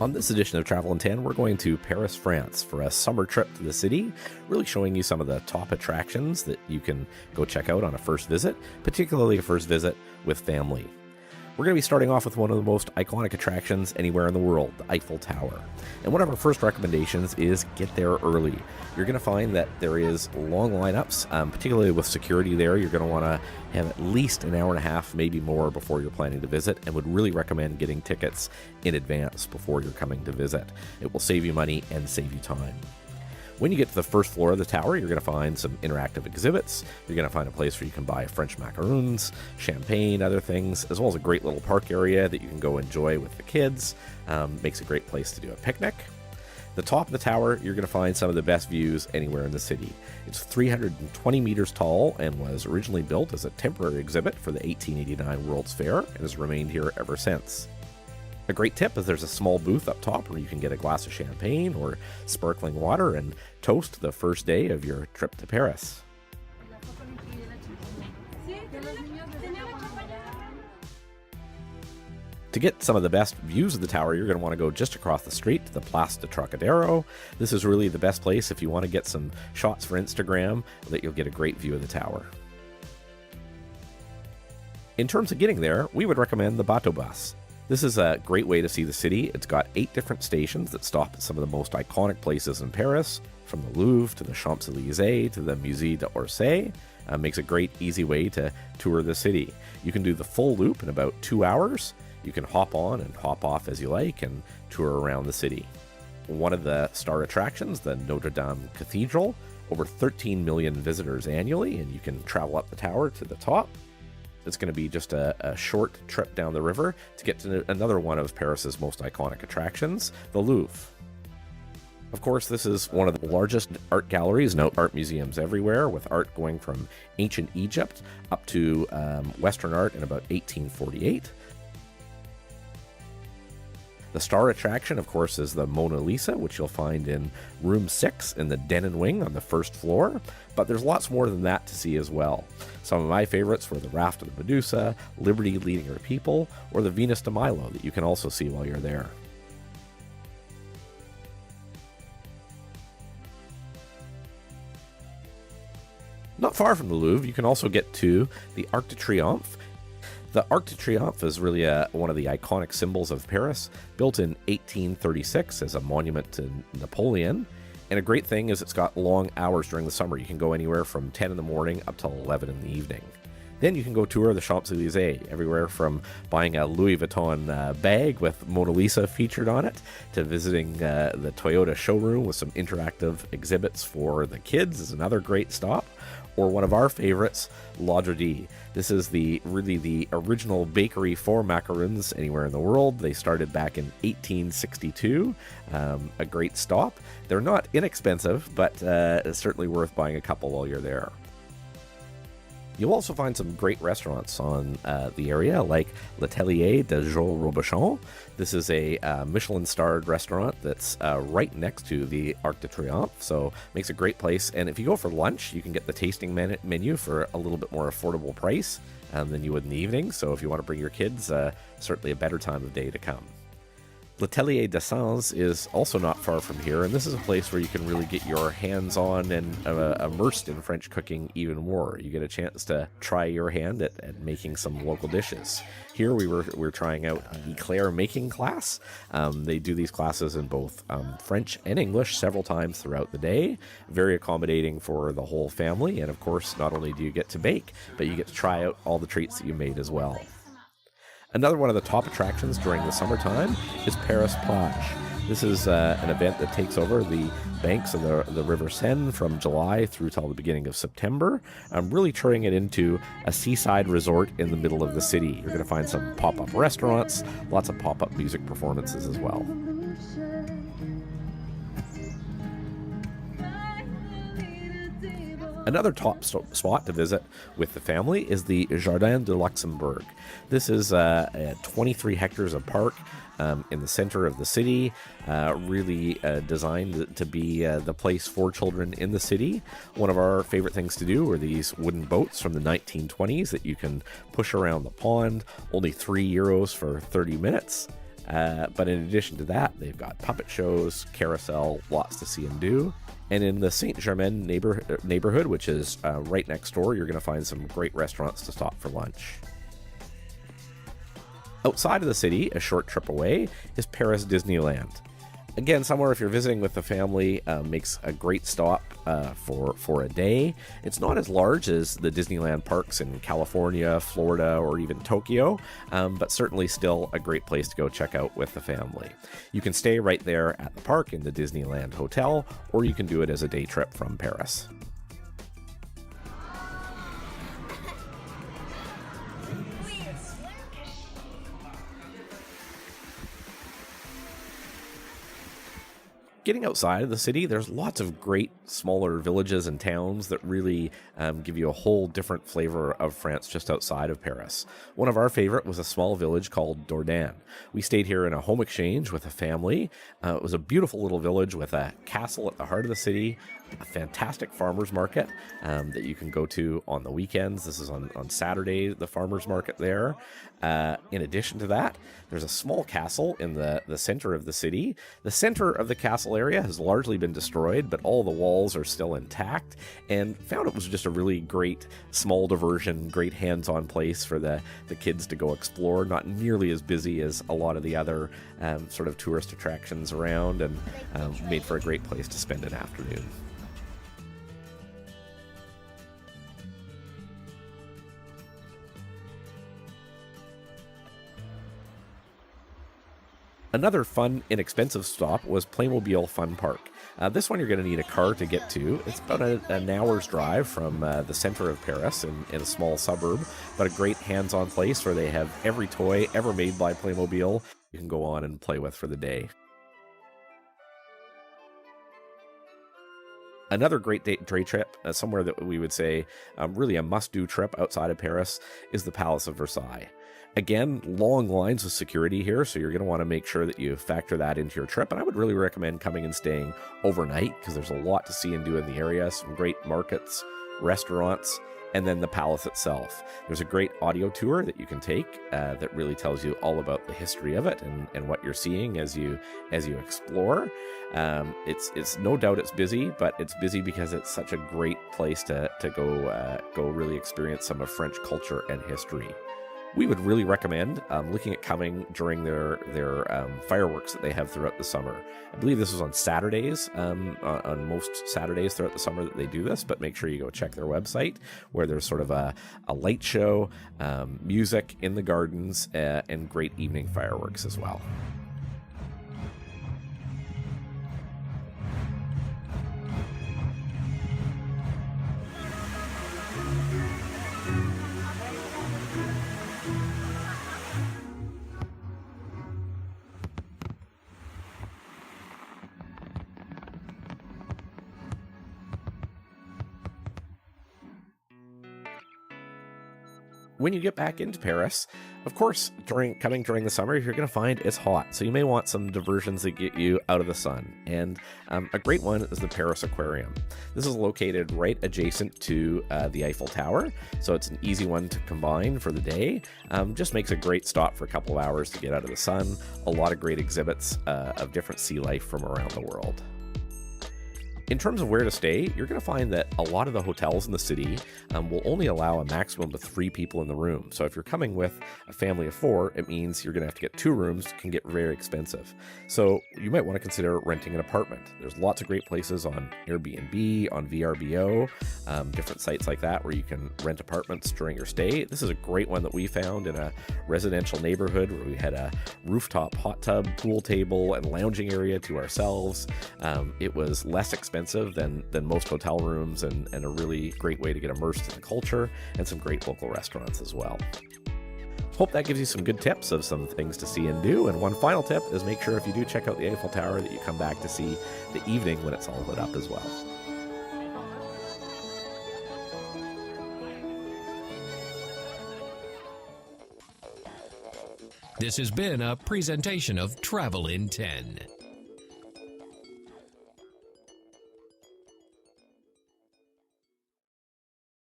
On this edition of Travel in 10, we're going to Paris, France for a summer trip to the city, really showing you some of the top attractions that you can go check out on a first visit, particularly a first visit with family. We're going to be starting off with one of the most iconic attractions anywhere in the world, the Eiffel Tower. And one of our first recommendations is get there early. You're going to find that there is long lineups, particularly with security there. You're going to want to have at least an hour and a half, maybe more, before you're planning to visit, and would really recommend getting tickets in advance before you're coming to visit. It will save you money and save you time. When you get to the first floor of the tower, you're going to find some interactive exhibits. You're going to find a place where you can buy French macaroons, champagne, other things, as well as a great little park area that you can go enjoy with the kids. Makes a great place to do a picnic. The top of the tower, you're going to find some of the best views anywhere in the city. It's 320 meters tall and was originally built as a temporary exhibit for the 1889 World's Fair and has remained here ever since. A great tip is there's a small booth up top where you can get a glass of champagne or sparkling water and toast the first day of your trip to Paris. To get some of the best views of the tower, you're going to want to go just across the street to the Place de Trocadero. This is really the best place if you want to get some shots for Instagram, that you'll get a great view of the tower. In terms of getting there, we would recommend the Bateau Bus. This is a great way to see the city. It's got 8 different stations that stop at some of the most iconic places in Paris, from the Louvre to the Champs-Élysées to the Musée d'Orsay. Makes a great, easy way to tour the city. You can do the full loop in about 2 hours. You can hop on and hop off as you like and tour around the city. One of the star attractions, the Notre Dame Cathedral, over 13 million visitors annually, and you can travel up the tower to the top. It's going to be just a short trip down the river to get to another one of Paris's most iconic attractions, the Louvre. Of course, this is one of the largest art galleries and art museums everywhere, with art going from ancient Egypt up to Western art in about 1848. The star attraction, of course, is the Mona Lisa, which you'll find in room 6 in the Denon Wing on the first floor, but there's lots more than that to see as well. Some of my favorites were the Raft of the Medusa, Liberty Leading Her People, or the Venus de Milo that you can also see while you're there. Not far from the Louvre, you can also get to the Arc de Triomphe. The Arc de Triomphe is really one of the iconic symbols of Paris, built in 1836 as a monument to Napoleon. And a great thing is it's got long hours during the summer. You can go anywhere from 10 in the morning up till 11 in the evening. Then you can go tour the Champs-Élysées, everywhere from buying a Louis Vuitton bag with Mona Lisa featured on it, to visiting the Toyota showroom with some interactive exhibits for the kids is another great stop. Or one of our favorites, La Dradie. This is really the original bakery for macaroons anywhere in the world. They started back in 1862. A great stop. They're not inexpensive, but it's certainly worth buying a couple while you're there. You'll also find some great restaurants on the area, like L'Atelier de Joël Robuchon. This is a Michelin-starred restaurant that's right next to the Arc de Triomphe, so makes a great place. And if you go for lunch, you can get the tasting menu for a little bit more affordable price than you would in the evening. So if you want to bring your kids, certainly a better time of day to come. L'Atelier des Sens is also not far from here, and this is a place where you can really get your hands on and immersed in French cooking even more. You get a chance to try your hand at making some local dishes. Here we were trying out an eclair making class. They do these classes in both French and English several times throughout the day. Very accommodating for the whole family, and of course, not only do you get to bake, but you get to try out all the treats that you made as well. Another one of the top attractions during the summertime is Paris Plage. This is an event that takes over the banks of the River Seine from July through till the beginning of September. Really turning it into a seaside resort in the middle of the city. You're going to find some pop-up restaurants, lots of pop-up music performances as well. Another top spot to visit with the family is the Jardin de Luxembourg. This is 23 hectares of park in the center of the city, really designed to be the place for children in the city. One of our favorite things to do are these wooden boats from the 1920s that you can push around the pond, only €3 for 30 minutes. But in addition to that, they've got puppet shows, carousel, lots to see and do. And in the Saint-Germain neighborhood, which is right next door, you're going to find some great restaurants to stop for lunch. Outside of the city, a short trip away, is Paris Disneyland. Again, somewhere if you're visiting with the family, makes a great stop for a day. It's not as large as the Disneyland parks in California, Florida, or even Tokyo, but certainly still a great place to go check out with the family. You can stay right there at the park in the Disneyland Hotel, or you can do it as a day trip from Paris. Getting outside of the city, there's lots of great smaller villages and towns that really give you a whole different flavor of France just outside of Paris. One of our favorite was a small village called Dordain. We stayed here in a home exchange with a family. It was a beautiful little village with a castle at the heart of the city, a fantastic farmer's market that you can go to on the weekends. This is on Saturday, the farmer's market there. In addition to that, there's a small castle in the center of the city. The center of the castle area has largely been destroyed, but all the walls are still intact, and found it was just a really great small diversion, great hands-on place for the kids to go explore. Not nearly as busy as a lot of the other sort of tourist attractions around, and made for a great place to spend an afternoon. Another fun, inexpensive stop was Playmobil Fun Park. This one you're going to need a car to get to. It's about an hour's drive from the center of Paris in a small suburb, but a great hands-on place where they have every toy ever made by Playmobil you can go on and play with for the day. Another great day trip, somewhere that we would say really a must-do trip outside of Paris, is the Palace of Versailles. Again, long lines of security here, so you're going to want to make sure that you factor that into your trip. And I would really recommend coming and staying overnight because there's a lot to see and do in the area. Some great markets, restaurants, and then the palace itself. There's a great audio tour that you can take that really tells you all about the history of it and what you're seeing as you explore. It's no doubt it's busy, but it's busy because it's such a great place to go really experience some of French culture and history. We would really recommend looking at coming during their fireworks that they have throughout the summer. I believe this is on Saturdays, on most Saturdays throughout the summer that they do this, but make sure you go check their website where there's sort of a light show, music in the gardens, and great evening fireworks as well. When you get back into Paris, of course, coming during the summer, you're going to find it's hot. So you may want some diversions that get you out of the sun. And a great one is the Paris Aquarium. This is located right adjacent to the Eiffel Tower. So it's an easy one to combine for the day. Just makes a great stop for a couple of hours to get out of the sun. A lot of great exhibits of different sea life from around the world. In terms of where to stay, you're going to find that a lot of the hotels in the city will only allow a maximum of 3 people in the room. So if you're coming with a family of 4, it means you're going to have to get 2 rooms. It can get very expensive. So you might want to consider renting an apartment. There's lots of great places on Airbnb, on VRBO, different sites like that where you can rent apartments during your stay. This is a great one that we found in a residential neighborhood where we had a rooftop hot tub, pool table, and lounging area to ourselves. It was less expensive than most hotel rooms and a really great way to get immersed in the culture, and some great local restaurants as well. Hope that gives you some good tips of some things to see and do. And one final tip is make sure if you do check out the Eiffel Tower that you come back to see the evening when it's all lit up as well. This has been a presentation of Travel in 10.